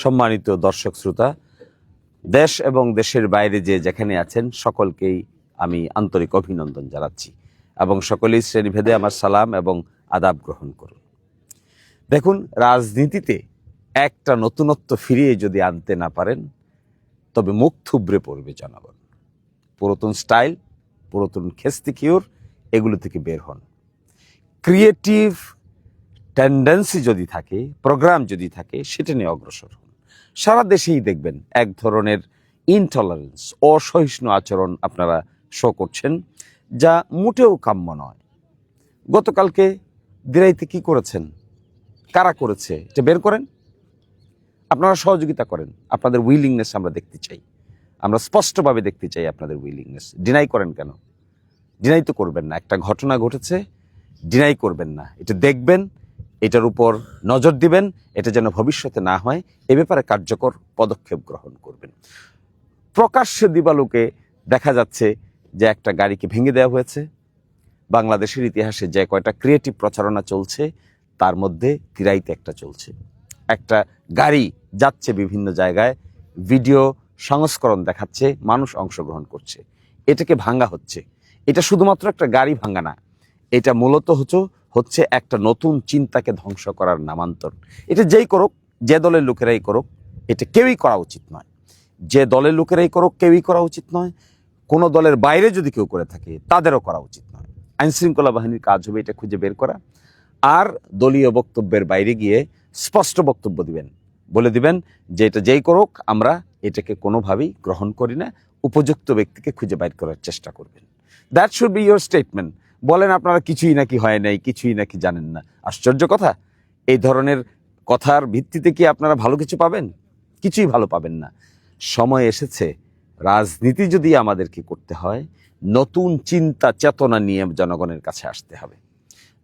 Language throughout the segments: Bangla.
সম্মানিত দর্শক শ্রোতা, দেশ এবং দেশের বাইরে যে যেখানে আছেন সকলকেই আমি আন্তরিক অভিনন্দন জানাচ্ছি এবং সকলেই শ্রেণীভেদে আমার সালাম এবং আদাব গ্রহণ করুন। দেখুন, রাজনীতিতে একটা নতুনত্ব ফিরিয়ে যদি আনতে না পারেন তবে মুখ থুবড়ে পড়বে জনগণ। পুরাতন স্টাইল, পুরাতন খেস্তিখিওর এগুলো থেকে বের হন। ক্রিয়েটিভ টেন্ডেন্সি যদি থাকে, প্রোগ্রাম যদি থাকে, সেটা নিয়ে অগ্রসর হন। সারা দেশেই দেখবেন এক ধরনের ইনটলারেন্স, অসহিষ্ণু আচরণ আপনারা শো করছেন, যা মোটেও কাম্য নয়। গতকালকে দিরাইতে কি করেছেন, কারা করেছে এটা বের করেন, আপনারা সহযোগিতা করেন। আপনাদের উইলিংনেস আমরা দেখতে চাই, আমরা স্পষ্টভাবে দেখতে চাই আপনাদের উইলিংনেস। ডিনাই করেন কেন? ডিনাই তো করবেন না। একটা ঘটনা ঘটেছে, ডিনাই করবেন না, এটা দেখবেন, এটার উপর নজর দিবেন, এটা যেন ভবিষ্যতে না হয় এ ব্যাপারে কার্যকর পদক্ষেপ গ্রহণ করবেন। প্রকাশ্যে দিবালোকে দেখা যাচ্ছে যে একটা গাড়িকে ভেঙে দেওয়া হয়েছে। বাংলাদেশের ইতিহাসে যে কয়টা ক্রিয়েটিভ প্রচারণা চলছে তার মধ্যে দিরাইতে একটা চলছে। একটা গাড়ি যাচ্ছে বিভিন্ন জায়গায়, ভিডিও সংস্করণ দেখাচ্ছে, মানুষ অংশগ্রহণ করছে, এটাকে ভাঙা হচ্ছে। এটা শুধুমাত্র একটা গাড়ি ভাঙা না, এটা মূলত হচ্ছে একটা নতুন চিন্তাকে ধ্বংস করার নামান্তর। এটা যেই করুক, যে দলের লোকেরাই করুক, এটা কেউই করা উচিত নয়। যে দলের লোকেরাই করুক কেউই করা উচিত নয়। কোনো দলের বাইরে যদি কেউ করে থাকে তাদেরও করা উচিত নয়। আইনশৃঙ্খলা বাহিনীর কাজ হবে এটা খুঁজে বের করা, আর দলীয় বক্তব্যের বাইরে গিয়ে স্পষ্ট বক্তব্য দিবেন, বলে দিবেন যে এটা যেই করুক আমরা এটাকে কোনোভাবেই গ্রহণ করি না, উপযুক্ত ব্যক্তিকে খুঁজে বাইর করার চেষ্টা করবেন। That should be your statement. বলেন আপনারা কিছুই নাকি হয় নাই, কিছুই নাকি জানেন না। আশ্চর্য কথা, এই ধরনের কথার ভিত্তিতে কি আপনারা ভালো কিছু পাবেন? কিছুই ভালো পাবেন না। সময় এসেছে, রাজনীতি যদি আমাদেরকে করতে হয়, নতুন চিন্তা চেতনা নিয়ে জনগণের কাছে আসতে হবে,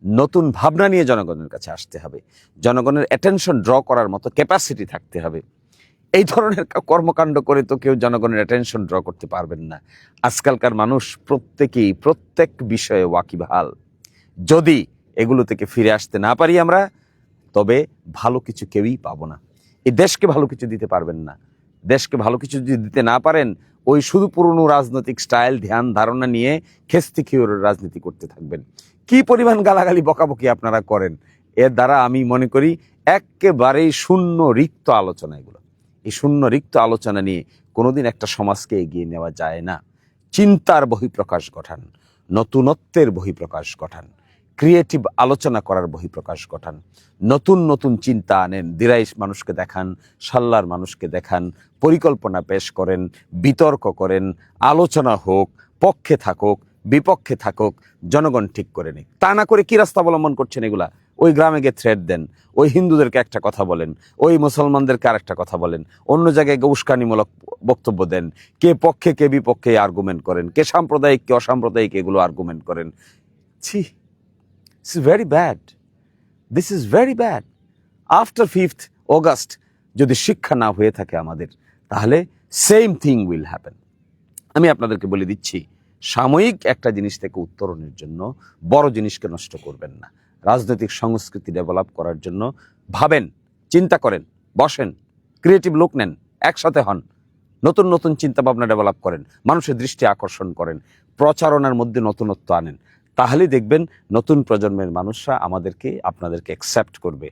নতুন ভাবনা নিয়ে জনগণের কাছে আসতে হবে, জনগণের অ্যাটেনশন ড্র করার মতো ক্যাপাসিটি থাকতে হবে। এই ধরনের কর্মকাণ্ড করে তো কেউ জনগণের অ্যাটেনশন ড্র করতে পারবেন না। আজকালকার মানুষ প্রত্যেকেই প্রত্যেক বিষয়ে ওয়াকিবহাল। যদি এগুলো থেকে ফিরে আসতে না পারি আমরা, তবে ভালো কিছু কেউই পাবো না। এই দেশকে ভালো কিছু দিতে পারবেন না। দেশকে ভালো কিছু যদি দিতে না পারেন, ওই শুধু পুরনো রাজনৈতিক স্টাইল, ধ্যান ধারণা নিয়ে খেস্তিখিওরের রাজনীতি করতে থাকবেন। কি পরিমাণ গালাগালি বকাবকি আপনারা করেন, এর দ্বারা আমি মনে করি একেবারেই শূন্য রিক্ত আলোচনা। এগুলো, এই শূন্য রিক্ত আলোচনা নিয়ে কোনোদিন একটা সমাজকে এগিয়ে নেওয়া যায় না। চিন্তার বহিঃপ্রকাশ ঘটান, নতুনত্বের বহিঃপ্রকাশ ঘটান, ক্রিয়েটিভ আলোচনা করার বহিঃপ্রকাশ ঘটান, নতুন নতুন চিন্তা আনেন, দিরাই মানুষকে দেখান, সাল্লার মানুষকে দেখান, পরিকল্পনা পেশ করেন, বিতর্ক করেন, আলোচনা হোক, পক্ষে থাকুক বিপক্ষে থাকুক, জনগণ ঠিক করে নিক। তা না করে কি রাস্তা অবলম্বন করছেন এগুলা? ওই গ্রামে গিয়ে থ্রেট দেন, ওই হিন্দুদেরকে একটা কথা বলেন, ওই মুসলমানদেরকে আর একটা কথা বলেন, অন্য জায়গায় উস্কানিমূলক বক্তব্য দেন, কে পক্ষে কে বিপক্ষে আর্গুমেন্ট করেন, কে সাম্প্রদায়িক কে অসাম্প্রদায়িক এগুলো আর্গুমেন্ট করেন। ছি, this is very bad, this is very bad. After 5th August যদি শিক্ষা না হয়ে থাকে আমাদের, তাহলে সেম থিং উইল হ্যাপেন। আমি আপনাদেরকে বলে দিচ্ছি, সাময়িক একটা জিনিস থেকে উত্তরণের জন্য বড় জিনিসকে নষ্ট করবেন না। রাজনৈতিক সংস্কৃতি ডেভেলপ করার জন্য ভাবেন, চিন্তা করেন, বসেন, ক্রিয়েটিভ লোক নেন, একসাথে হন, নতুন নতুন চিন্তা ভাবনা ডেভেলপ করেন, মানুষের দৃষ্টি আকর্ষণ করেন, প্রচারণার মধ্যে নতুনত্ব আনেন। তাহলেই দেখবেন নতুন প্রজন্মের মানুষরা আমাদেরকে, আপনাদেরকে অ্যাকসেপ্ট করবে।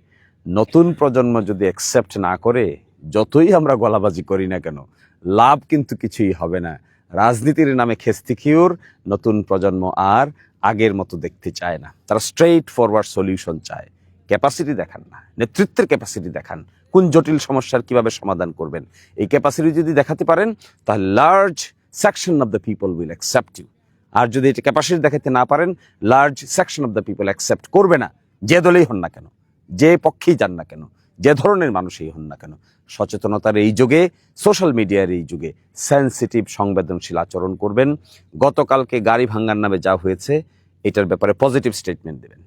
নতুন প্রজন্ম যদি অ্যাকসেপ্ট না করে, যতই আমরা গলাবাজি করি না কেন, লাভ কিন্তু কিছুই হবে না। রাজনীতির নামে খেস্তিখিওর নতুন প্রজন্ম আর আগের মতো দেখতে চায় না। তারা স্ট্রেইট ফরওয়ার্ড সলিউশন চায়। ক্যাপাসিটি দেখান না, নেতৃত্বের ক্যাপাসিটি দেখান, কোন জটিল সমস্যার কিভাবে সমাধান করবেন। এই ক্যাপাসিটি যদি দেখাতে পারেন, তাহলে large section of the people will accept you. আর যদি এটা ক্যাপাসিটি দেখাতে না পারেন, large section of the people accept করবে না, যে দলেই হন না কেন, যে পক্ষেই যান না কেন, যে ধরনের মানুষই হন না কেন। সচেতনতার এই যুগে, সোশ্যাল মিডিয়ার এই যুগে সেন্সিটিভ, সংবেদনশীল আচরণ করবেন। গতকালকে গাড়ি ভাঙ্গার নামে যা হয়েছে, এটার ব্যাপারে পজিটিভ স্টেটমেন্ট দেবেন,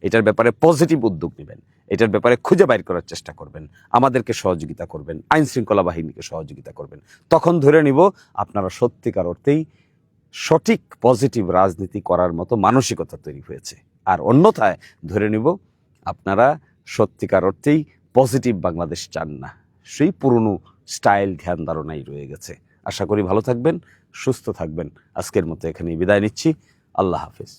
এটার ব্যাপারে পজিটিভ উদ্যোগ নেবেন, এটার ব্যাপারে খুঁজে বাইর করার চেষ্টা করবেন, আমাদেরকে সহযোগিতা করবেন, আইন শৃঙ্খলা বাহিনীকে সহযোগিতা করবেন। তখন ধরে নিব আপনারা সত্যিকার অর্থেই সঠিক পজিটিভ রাজনীতি করার মতো মানসিকতা তৈরি হয়েছে। আর অন্যথায় ধরে নিব আপনারা সত্যিকার অর্থেই পজিটিভ বাংলাদেশ চান না, সেই পুরনো স্টাইল ধ্যান ধারণাই রয়ে গেছে। আশা করি ভালো থাকবেন, সুস্থ থাকবেন। আজকের মতো এখানেই বিদায় নিচ্ছি। আল্লাহ হাফেজ।